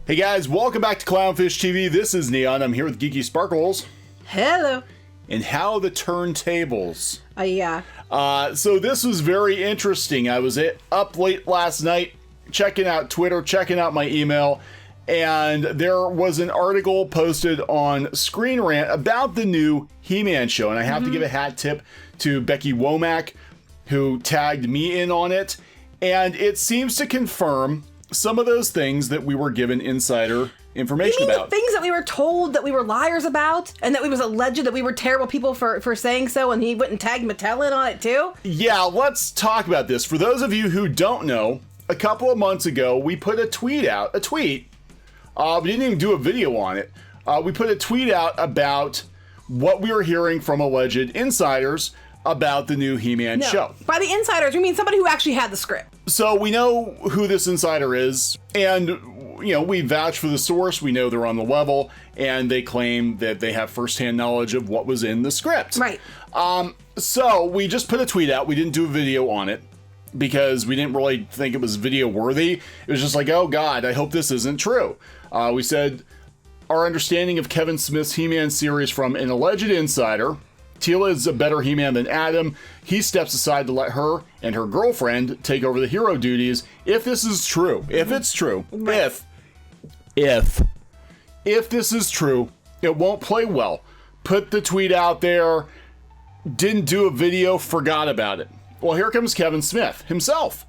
Hey guys, welcome back to Clownfish TV. This is Kneon. I'm here with Geeky Sparkles. Hello. And how the turntables. Yeah. So this was very interesting. I was up late last night checking out Twitter, checking out my email, and there was an article posted on Screen Rant about the new He-Man show. And I have to give a hat tip to Becky Womack, who tagged me in on it. And it seems to confirm some of those things that we were given insider information about. The things that we were told that we were liars about, and that we was alleged that we were terrible people for saying so, and he went and tagged Mattel in on it too? Yeah, let's talk about this. For those of you who don't know, a couple of months ago, we put a tweet out. We didn't even do a video on it. We put a tweet out about what we were hearing from alleged insiders about the new He-Man show. By the insiders, we mean somebody who actually had the script. So we know who this insider is, and you know, we vouch for the source. We know they're on the level, and they claim that they have firsthand knowledge of what was in the script. Right. So we just put a tweet out. We didn't do a video on it because we didn't really think it was video worthy. It was just like, oh God, I hope this isn't true. We said our understanding of Kevin Smith's He-Man series from an alleged insider. Teela is a better He-Man than Adam. He steps aside to let her and her girlfriend take over the hero duties. If this is true, if it's true, if this is true, it won't play well. Put the tweet out there, didn't do a video, forgot about it. Well, here comes Kevin Smith himself,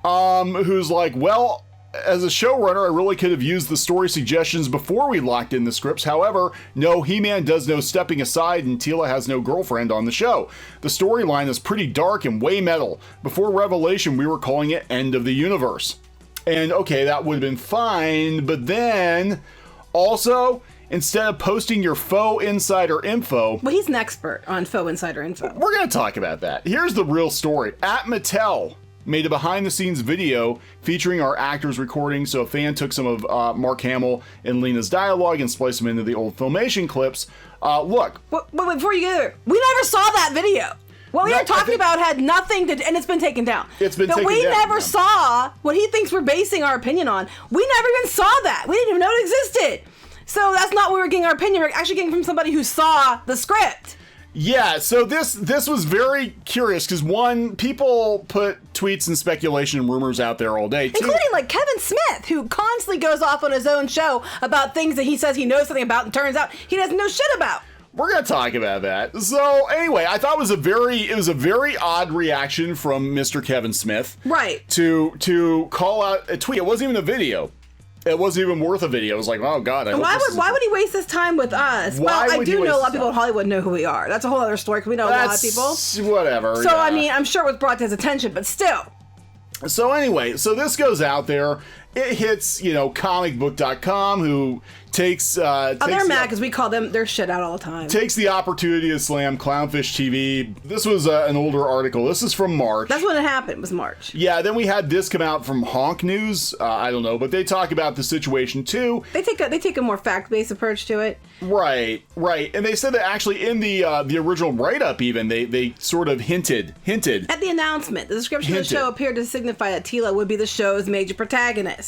who's like, well, as a showrunner, I really could have used the story suggestions before we locked in the scripts. However, no, He-Man does no stepping aside and Teela has no girlfriend on the show. The storyline is pretty dark and way metal. Before Revelation, we were calling it End of the Universe. And okay, that would have been fine, but then also, instead of posting your faux insider info... Well, he's an expert on faux insider info. We're going to talk about that. Here's the real story. At Mattel made a behind-the-scenes video featuring our actors recording, so a fan took some of Mark Hamill and Lena's dialogue and spliced them into the old Filmation clips. Look. But before you get there, we never saw that video. What we were talking about had nothing to... And it's been taken down. It's been taken down. But we never saw what he thinks we're basing our opinion on. We never even saw that. We didn't even know it existed. So that's not where we're getting our opinion. We're actually getting from somebody who saw the script. Yeah, so this was very curious because one, people put tweets and speculation and rumors out there all day, including like Kevin Smith, who constantly goes off on his own show about things that he says he knows something about and turns out he doesn't know shit about. We're gonna talk about that. So anyway, I thought it was a very odd reaction from Mr. Kevin Smith, right? To call out a tweet. It wasn't even a video. It wasn't even worth a video. It was like, oh God. Why would he waste his time with us? Well, I do know a lot of people in Hollywood know who we are. That's a whole other story because we know a lot of people. Whatever. So, yeah. I mean, I'm sure it was brought to his attention, but still. So anyway, so this goes out there. It hits, comicbook.com, who takes... they're mad because we call them their shit out all the time. Takes the opportunity to slam Clownfish TV. This was an older article. This is from March. That's when it happened, was March. Yeah, then we had this come out from Honk News. I don't know, but they talk about the situation too. They take a more fact-based approach to it. Right. And they said that actually in the original write-up even, they sort of hinted. At the announcement, the description of the show appeared to signify that Teela would be the show's major protagonist.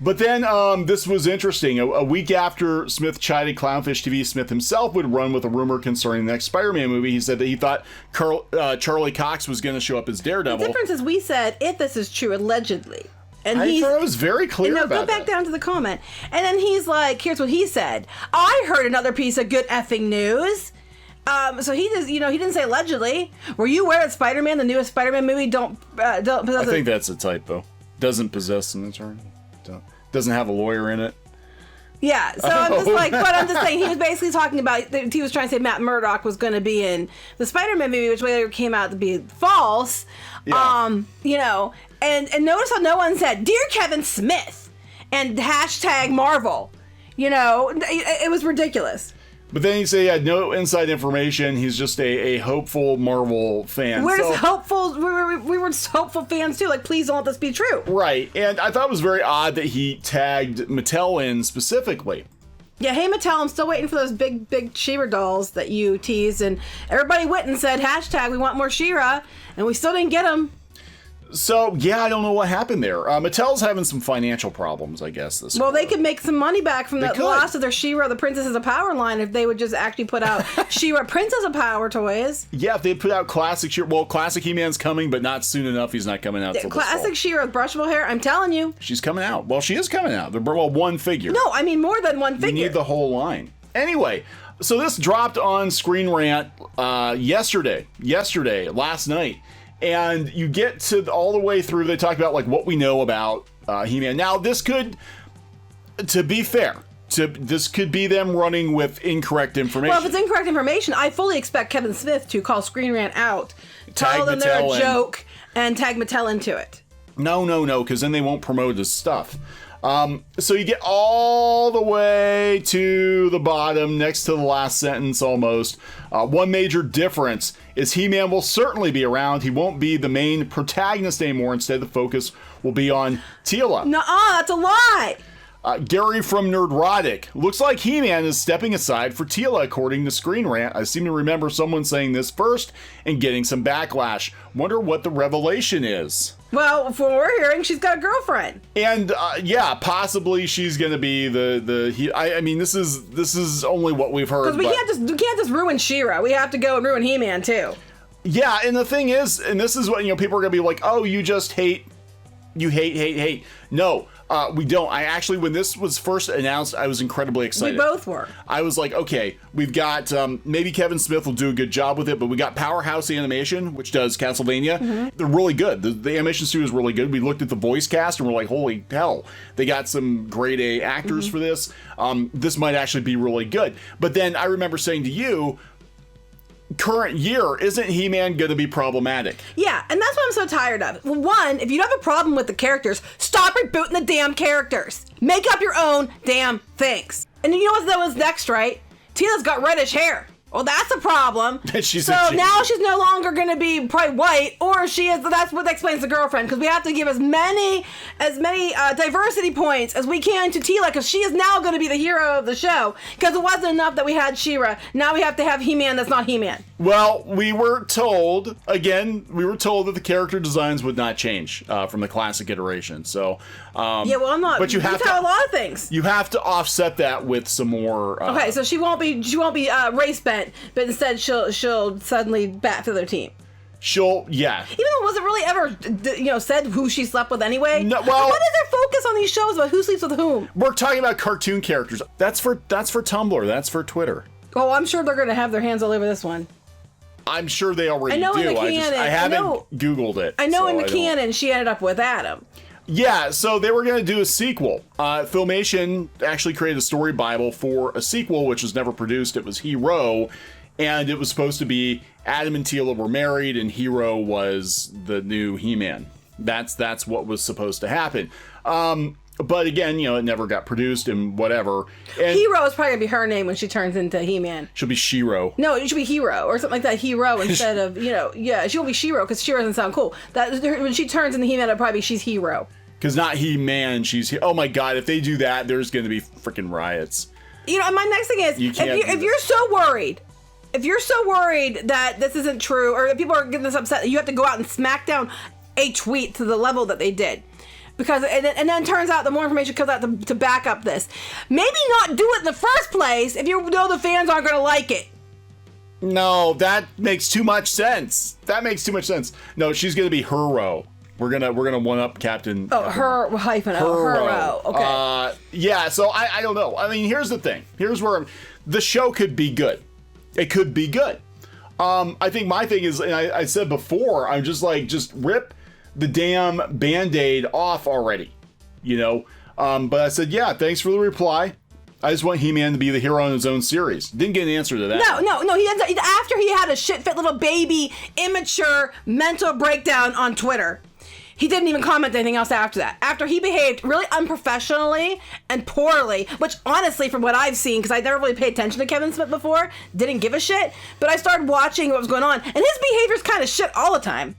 But then this was interesting. A week after Smith chided Clownfish TV, Smith himself would run with a rumor concerning the next Spider-Man movie. He said that he thought Charlie Cox was going to show up as Daredevil. The difference is we said, if this is true, allegedly. And I thought it was very clear about that. Go back down to the comment. And then he's like, here's what he said. I heard another piece of good effing news. So he just, he didn't say allegedly. Were you aware that Spider-Man, the newest Spider-Man movie, don't possess I think that's a typo. Doesn't possess an attorney. Doesn't have a lawyer in it. Yeah, so I'm just like, but I'm just saying, he was basically talking about, he was trying to say Matt Murdock was going to be in the Spider-Man movie, which later came out to be false. Yeah. And notice how no one said, Dear Kevin Smith, and hashtag Marvel. It was ridiculous. But then he said he had no inside information. He's just a hopeful Marvel fan. We're just hopeful. We were just hopeful fans too. Like, please don't let this be true. Right. And I thought it was very odd that he tagged Mattel in specifically. Yeah, hey Mattel, I'm still waiting for those big She-Ra dolls that you teased. And everybody went and said, hashtag, we want more She-Ra. And we still didn't get them. So, yeah, I don't know what happened there. Mattel's having some financial problems, I guess, this Well, quarter. they could make some money back from the loss of their She-Ra, the Princess of Power line if they would just actually put out She-Ra Princess of Power toys. Yeah, if they put out classic She-Ra. Well, classic He-Man's coming, but not soon enough. He's not coming out till this fall. Classic She-Ra with brushable hair, I'm telling you. She's coming out. Well, she is coming out. Well, one figure. No, I mean more than one figure. We need the whole line. Anyway, so this dropped on Screen Rant yesterday, last night. And you get to all the way through, they talk about like what we know about He-Man. Now, this could, to be fair, this could be them running with incorrect information. Well, if it's incorrect information, I fully expect Kevin Smith to call Screen Rant out, tell them they're a joke, and tag Mattel into it. No, because then they won't promote his stuff. So you get all the way to the bottom, next to the last sentence almost. One major difference is He-Man will certainly be around. He won't be the main protagonist anymore. Instead, the focus will be on Teela. Nuh-uh, that's a lie. Gary from Nerdrotic. Looks like He-Man is stepping aside for Teela, according to Screen Rant. I seem to remember someone saying this first and getting some backlash. Wonder what the revelation is. Well, from what we're hearing, she's got a girlfriend. And yeah, possibly she's gonna be I mean, this is only what we've heard. Because we can't just ruin She-Ra. We have to go and ruin He-Man too. Yeah, and the thing is, and this is what people are gonna be like, oh, you just hate. No, we don't. I actually, when this was first announced, I was incredibly excited. We both were. I was like, okay, we've got, maybe Kevin Smith will do a good job with it, but we got Powerhouse Animation, which does Castlevania. Mm-hmm. They're really good. The animation studio is really good. We looked at the voice cast and we're like, holy hell, they got some grade A actors for this. This might actually be really good. But then I remember saying to you, current year, isn't He-Man going to be problematic? Yeah, and that's what I'm so tired of. One, if you have a problem with the characters, stop rebooting the damn characters. Make up your own damn things. And you know what that was next, right? Teela's got reddish hair. Well, that's a problem. Now she's no longer going to be probably white, or she is. That's what explains the girlfriend, because we have to give as many diversity points as we can to Teela, because she is now going to be the hero of the show. Because it wasn't enough that we had She-Ra. Now we have to have He-Man that's not He-Man. Well, we were told that the character designs would not change from the classic iteration. So yeah, well, I'm not. But you have to a lot of things. You have to offset that with some more. Okay, so she won't be race bent, but instead she'll suddenly bat for their team. Yeah. Even though it wasn't really ever, said who she slept with anyway. No, well, what is their focus on these shows about who sleeps with whom? We're talking about cartoon characters. That's for Tumblr. That's for Twitter. Oh, I'm sure they're going to have their hands all over this one. I'm sure they already do. In the canon, I haven't Googled it. I know in the canon she ended up with Adam. Yeah, so they were going to do a sequel. Filmation actually created a story bible for a sequel, which was never produced. It was Hero, and it was supposed to be Adam and Teela were married, and Hero was the new He-Man. That's what was supposed to happen. But again, it never got produced and whatever. And Hero is probably going to be her name when she turns into He-Man. She'll be Shiro. No, it should be Hero or something like that. Hero instead of, yeah, she'll be Shiro because Shiro doesn't sound cool. When she turns into He-Man, it'll probably be she's Hero. Because not He-Man, she's oh my god, if they do that, there's going to be freaking riots. My next thing is, if you're so worried that this isn't true or that people are getting this upset, you have to go out and smack down a tweet to the level that they did. Because and then turns out the more information comes out to back up this. Maybe not do it in the first place if you know the fans aren't going to like it. No, that makes too much sense. No, she's going to be Hero. We're gonna one up Captain. Oh, her hyphen. Hero. Okay. Yeah. So I don't know. I mean, here's the thing. Here's where the show could be good. It could be good. I think my thing is, and I said before, I'm just rip the damn Band-Aid off already, but I said, yeah, thanks for the reply. I just want He-Man to be the hero in his own series. Didn't get an answer to that. No. After he had a shit-fit little baby, immature mental breakdown on Twitter, he didn't even comment anything else after that. After he behaved really unprofessionally and poorly, which honestly, from what I've seen, because I never really paid attention to Kevin Smith before, didn't give a shit, but I started watching what was going on, and his behavior's kind of shit all the time.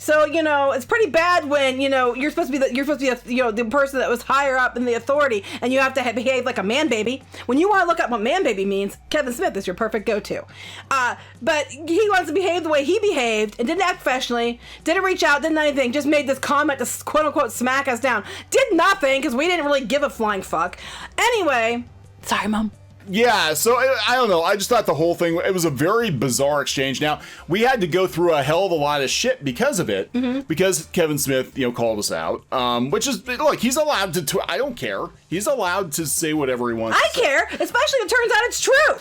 So, it's pretty bad when, you're supposed to be the person that was higher up in the authority, and you have to behave like a man baby. When you want to look up what man baby means, Kevin Smith is your perfect go-to. But he wants to behave the way he behaved and didn't act professionally, didn't reach out, didn't anything, just made this comment to quote-unquote smack us down. Did nothing, because we didn't really give a flying fuck. Anyway, sorry, Mom. Yeah, so I don't know. I just thought the whole thing, it was a very bizarre exchange. Now, we had to go through a hell of a lot of shit because of it, because Kevin Smith, called us out, which is, look, he's allowed to, I don't care. He's allowed to say whatever he wants. I care, especially if it turns out it's true.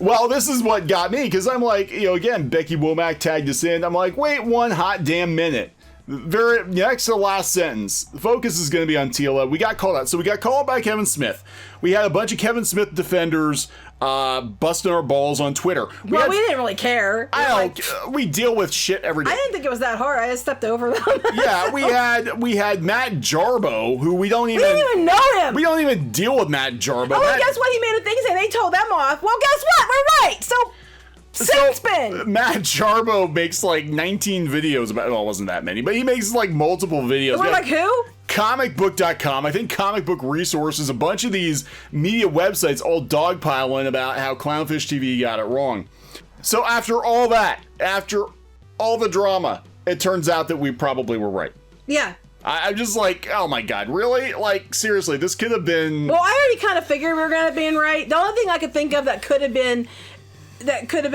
Well, this is what got me, because I'm like, again, Becky Womack tagged us in. I'm like, wait one hot damn minute. Very next to the last sentence, the focus is going to be on Teela. We got called out. So we got called by Kevin Smith. We had a bunch of Kevin Smith defenders busting our balls on Twitter. We didn't really care. We deal with shit every day. I didn't think it was that hard. I just stepped over them. Yeah, we had Matt Jarbo, who we didn't even know him. We don't even deal with Matt Jarbo. Oh, and guess what? He made a thing saying they told them off. Well, guess what? We're right. So Matt Jarbo makes like 19 videos about, well, it wasn't that many, but he makes like multiple videos. We're like who? Comicbook.com, I think Comic Book Resources, a bunch of these media websites all dogpiling about how Clownfish TV got it wrong. So after all that, after all the drama, it turns out that we probably were right. Yeah. I'm just like, oh my God, really? Like, seriously, this could have been... Well, I already kind of figured we were going to be right. The only thing I could think of that could have been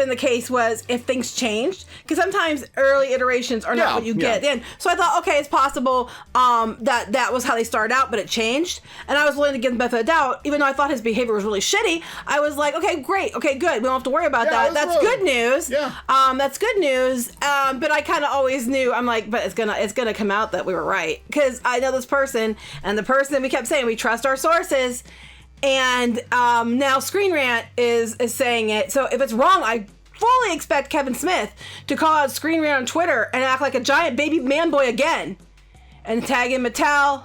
the case was if things changed, because sometimes early iterations are not what you get in. So I thought, okay, it's possible that was how they started out, but it changed, and I was willing to give the benefit of the doubt, even though I thought his behavior was really shitty. I was like, okay, great, okay, good, we don't have to worry about that. That's good news. Yeah. That's good news. But I kind of always knew. I'm like, but it's gonna come out that we were right, because I know this person, and the person we kept saying we trust our sources. And now Screen Rant is saying it. So if it's wrong, I fully expect Kevin Smith to call out Screen Rant on Twitter and act like a giant baby man boy again. And tag in Mattel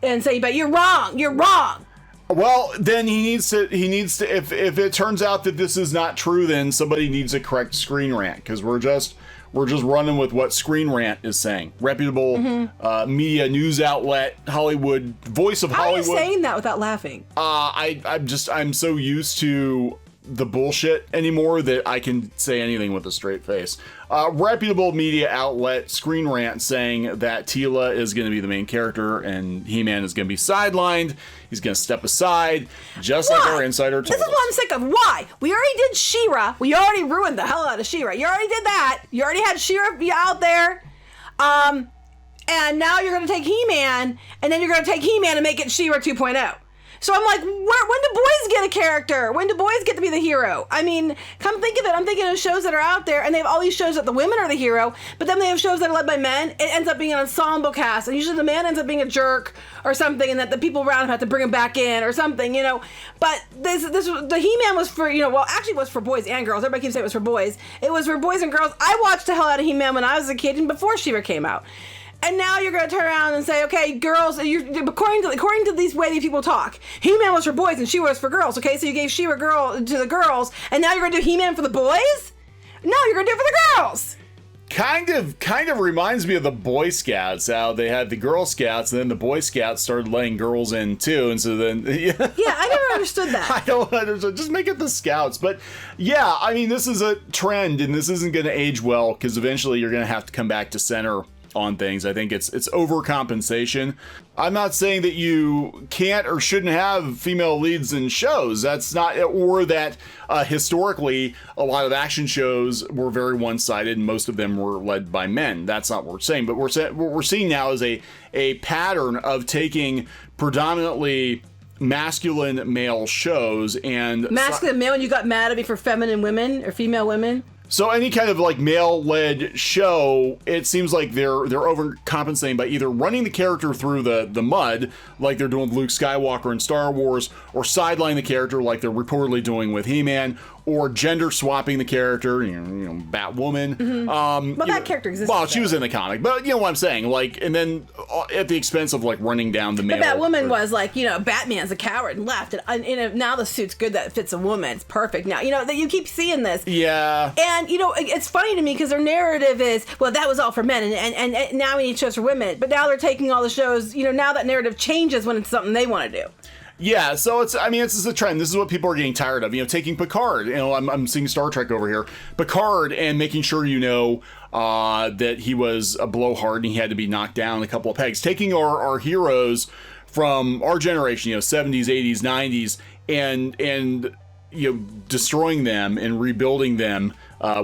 and say, but you're wrong. You're wrong. Well, then he needs to, if it turns out that this is not true, then somebody needs to correct Screen Rant, because we're just running with what Screen Rant is saying. Reputable media news outlet, Hollywood, voice of Hollywood. How are you saying that without laughing? I'm so used to the bullshit anymore that I can say anything with a straight face. Reputable media outlet, Screen Rant, saying that Teela is going to be the main character and He-Man is going to be sidelined. He's going to step aside, just like our insider told us. This is what I'm sick of. Why? We already did She-Ra. We already ruined the hell out of She-Ra. You already did that. You already had She-Ra out there. And now you're going to take He-Man, and then you're going to take He-Man and make it She-Ra 2.0. So I'm like, when do boys get a character? When do boys get to be the hero? I mean, come think of it. I'm thinking of shows that are out there, and they have all these shows that the women are the hero, but then they have shows that are led by men. It ends up being an ensemble cast, and usually the man ends up being a jerk or something, and that the people around him have to bring him back in or something, But the He-Man was for, actually it was for boys and girls. Everybody keeps saying it was for boys. It was for boys and girls. I watched the hell out of He-Man when I was a kid and before She-Ra came out. And now you're going to turn around and say, okay, girls, according to these way these people talk, He-Man was for boys and She-Ra was for girls, okay? So you gave She-Ra to the girls, and now you're going to do He-Man for the boys? No, you're going to do it for the girls. Kind of reminds me of the Boy Scouts, how they had the Girl Scouts, and then the Boy Scouts started letting girls in too, and so then... Yeah, I never understood that. I don't understand. Just make it the Scouts. But yeah, I mean, this is a trend, and this isn't going to age well, because eventually you're going to have to come back to center on things. I think it's overcompensation. I'm not saying that you can't or shouldn't have female leads in shows. That's not, or that historically a lot of action shows were very one-sided and most of them were led by men. That's not what we're saying. But what we're seeing now is a pattern of taking predominantly masculine male shows and masculine male, and you got mad at me for feminine women or female women. So any kind of like male-led show, it seems like they're overcompensating by either running the character through the mud, like they're doing with Luke Skywalker in Star Wars, or sidelining the character like they're reportedly doing with He-Man, or gender swapping the character, Batwoman. Well, that character exists. Well, she was in the comic, but you know what I'm saying. Like, and then at the expense of like running down the male. But that woman was like, Batman's a coward and left, and now the suit's good that it fits a woman. It's perfect now. That you keep seeing this. Yeah. And it's funny to me because their narrative is, well, that was all for men, and now we need shows for women. But now they're taking all the shows. Now that narrative changes when it's something they want to do. Yeah, so this is a trend. This is what people are getting tired of. Taking Picard. I'm seeing Star Trek over here. Picard, and making sure that he was a blowhard and he had to be knocked down a couple of pegs. Taking our heroes from our generation, 70s, 80s, 90s, and destroying them and rebuilding them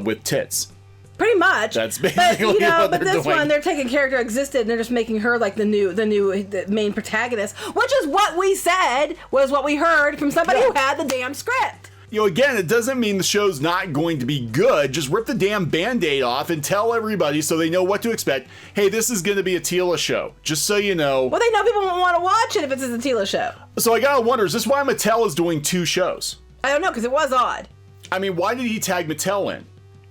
with tits. Pretty much. That's basically what they're but this doing. one, they're taking character existed and they're just making her like the main protagonist, which is what we said was what we heard from somebody who had the damn script. Again, it doesn't mean the show's not going to be good. Just rip the damn Band-Aid off and tell everybody so they know what to expect. Hey, this is going to be a Teela show. Just so you know. Well, they know people won't want to watch it if it's a Teela show. So I gotta wonder, is this why Mattel is doing 2 shows? I don't know, because it was odd. I mean, why did he tag Mattel in?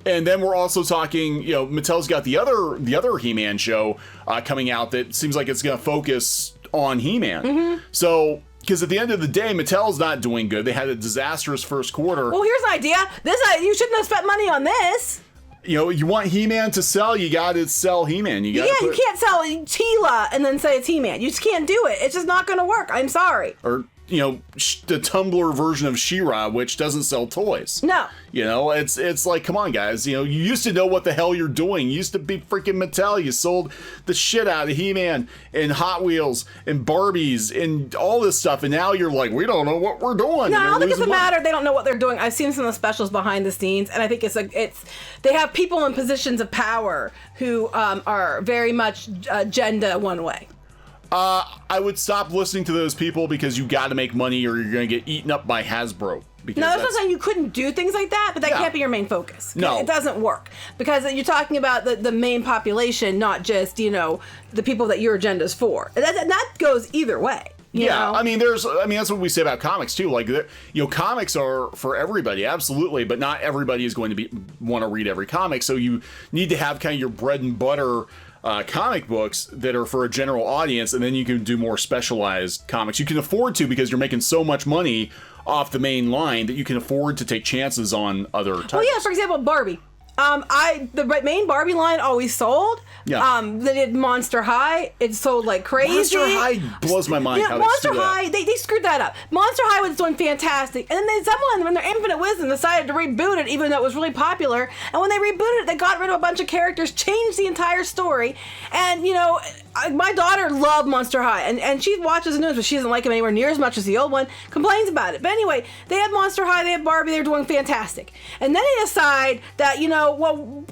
And then we're also talking, Mattel's got the other He-Man show coming out that seems like it's going to focus on He-Man. Mm-hmm. So, because at the end of the day, Mattel's not doing good. They had a disastrous first quarter. Well, here's an idea. You shouldn't have spent money on this. You want He-Man to sell, you got to sell He-Man. You can't sell Teela and then say it's He-Man. You just can't do it. It's just not going to work. I'm sorry. Or the Tumblr version of She-Ra, which doesn't sell toys. No. It's like, come on, guys. You used to know what the hell you're doing. You used to be freaking Mattel. You sold the shit out of He-Man and Hot Wheels and Barbies and all this stuff. And now you're like, we don't know what we're doing. No, I don't think it's a matter. They don't know what they're doing. I've seen some of the specials behind the scenes, and I think they have people in positions of power who are very much agenda one way. I would stop listening to those people because you got to make money or you're going to get eaten up by Hasbro. No, that's not saying you couldn't do things like that, but that can't be your main focus. No. It doesn't work. Because you're talking about the main population, not just, the people that your agenda's for. That goes either way. You know? I mean, that's what we say about comics too. Like, comics are for everybody, absolutely, but not everybody is going to want to read every comic. So you need to have kind of your bread and butter comic books that are for a general audience, and then you can do more specialized comics. You can afford to because you're making so much money off the main line that you can afford to take chances on other titles. Well, yeah, for example, Barbie. The main Barbie line always sold. Yeah. They did Monster High. It sold like crazy. Monster High blows my mind. How Monster High, they screwed that up. Monster High was doing fantastic, and then someone, when their infinite wisdom, decided to reboot it, even though it was really popular. And when they rebooted it, they got rid of a bunch of characters, changed the entire story, and my daughter loved Monster High, and she watches the news, but she doesn't like him anywhere near as much as the old one, complains about it. But anyway, they had Monster High, they had Barbie, they're doing fantastic. And then they decide that,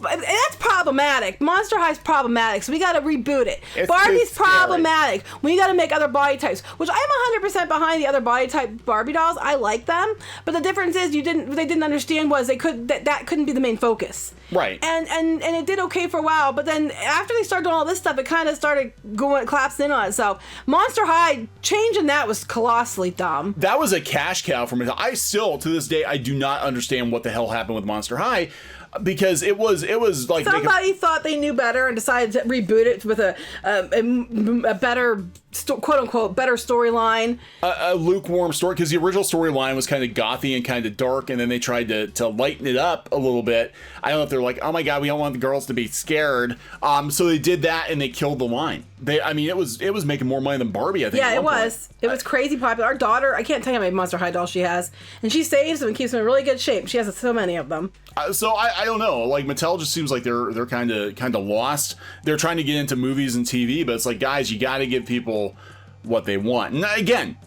that's problematic. Monster High's problematic, so we gotta reboot it. Barbie's problematic. We gotta make other body types, which I'm 100% behind the other body type Barbie dolls. I like them, but the difference is they didn't understand was that couldn't be the main focus. Right. And it did okay for a while, but then after they started doing all this stuff, it kind of started collapsing in on itself. Monster High, changing that was colossally dumb. That was a cash cow for me. I still, to this day, I do not understand what the hell happened with Monster High. Because it was like somebody thought they knew better and decided to reboot it with a better quote unquote better storyline, a lukewarm story, because the original storyline was kind of gothy and kind of dark, and then they tried to lighten it up a little bit. I don't know if they're like, oh my god, we don't want the girls to be scared, so they did that and they killed the line. It was making more money than Barbie, I think. Yeah, it was. It was crazy popular. Our daughter, I can't tell you how many Monster High dolls she has, and she saves them and keeps them in really good shape. She has so many of them. So I don't know. Like, Mattel just seems like they're kind of lost. They're trying to get into movies and TV, but it's like, guys, you got to give people what they want. And again,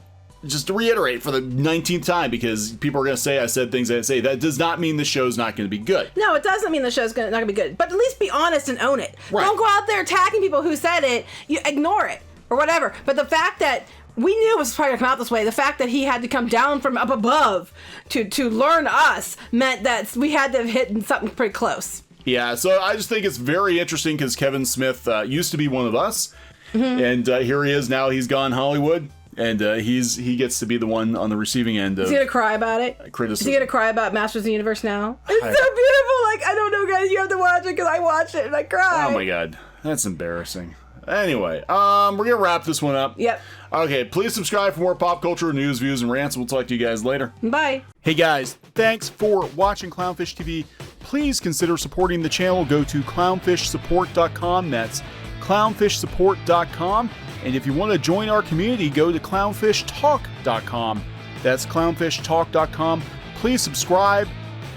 just to reiterate for the 19th time, because people are going to say I said things I didn't say, that does not mean the show's not going to be good. No, it doesn't mean the show's not going to be good. But at least be honest and own it. Right. Don't go out there attacking people who said it. You ignore it or whatever. But the fact that we knew it was probably going to come out this way, the fact that he had to come down from up above to learn us meant that we had to have hit something pretty close. Yeah, so I just think it's very interesting because Kevin Smith used to be one of us, and here he is now. He's gone Hollywood, and he gets to be the one on the receiving end of. Is he gonna cry about it? Criticism. Is he gonna cry about Masters of the Universe now? It's so beautiful. Like, I don't know, guys. You have to watch it because I watched it and I cried. Oh my god, that's embarrassing. Anyway, we're gonna wrap this one up. Yep. Okay, please subscribe for more pop culture news, views, and rants. We'll talk to you guys later. Bye. Hey guys, thanks for watching Clownfish TV. Please consider supporting the channel. Go to clownfishsupport.com. That's clownfishsupport.com. And if you want to join our community, go to clownfishtalk.com. That's clownfishtalk.com. Please subscribe,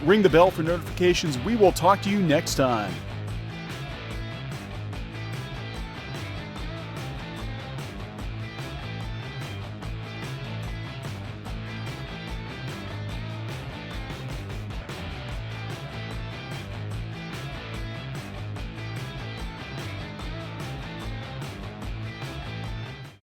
ring the bell for notifications. We will talk to you next time.